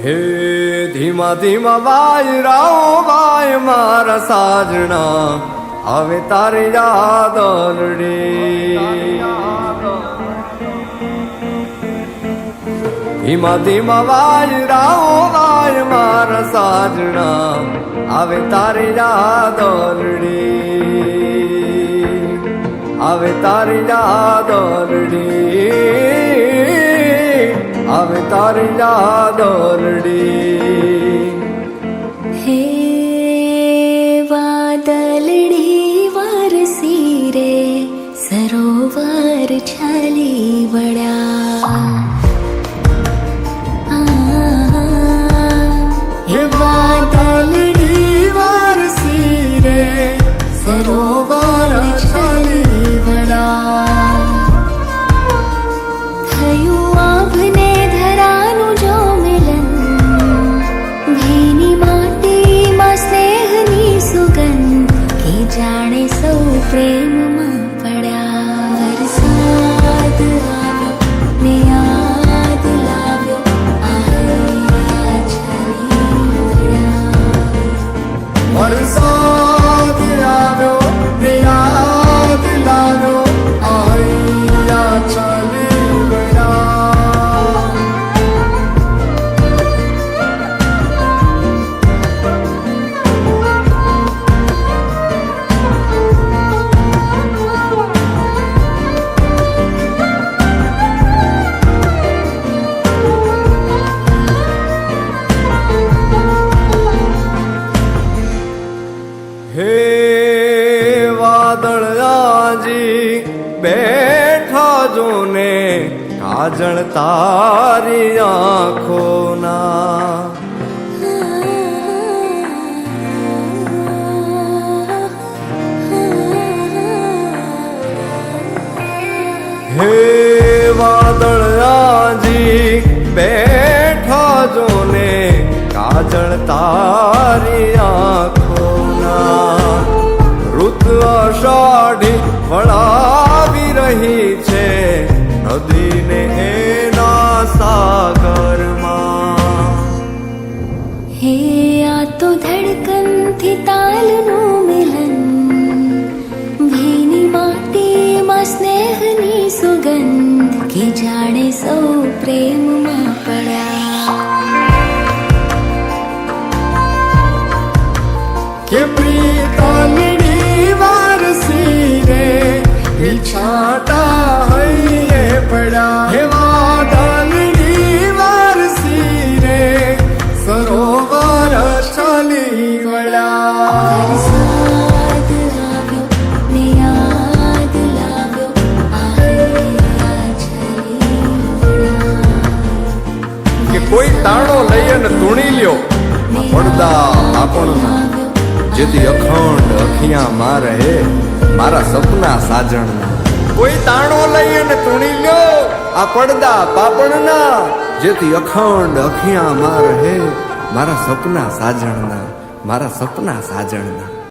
હે ધીમા ધીમા વાય રાઓ વાય મારા સાજણા આવે તારી યાદ અલડી. ધીમા ધીમા વાય રાઓ વાય મારા સાજણા આવે તારી યાદ અલડી. આવે તારી યાદ અલડી. આવે તારી યાદ અલડી. હે વાદળડી વરસી રે સરોવર છાલી વળ્યા. હે વાદળડી વરસી રે સરોવર છાલી વળ્યા. થયું આભને ધરાનું જો મિલન, ભીની માટીમાં સ્નેહની સુગંધ, કે જાણે સૌ પ્રેમમાં પડ્યા. વરસાદ આવ્યો ને યાદ લાવ્યો આ છાલી વળ્યા. વરસાદ આવ્યો ને યાદ લાવ્યો આ છાલી વળ્યા. હે વાદળાજી બેઠા જોને કાજળ તારી આંખોના. હે વાદળાજી બેઠા જોને કાજળ તારી આંખોના. ઋત અષાઢી વળાવી રહી છે નદીને એના સાગરમાં. હે આ તો ધડકનથી તાલનું મિલન, ભીની માટીમાં સ્નેહની સુગંધ, કે જાણે સૌ પ્રેમમાં પડ્યા. કે પ્રીતમની વારસી રે વિછાતા હૈયે પડ્યા. હે વાદળની વારસી રે સરોવર છાલી વળ્યા. વરસાદ આવ્યો ને યાદ લાવ્યો આ છાલી વળ્યા. કે કોઈ તાણો લઈ અને તૂણી લ્યો પડદા આપણના, જેથી અખંડ અખિયા માં રહે મારા સપના સાજણના. કોઈ તાણો લઈ અને તૂણી લ્યો આ પડદા પાપણના, જેથી અખંડ અખિયા માં રહે મારા સપના સાજણના. મારા સપના સાજણના.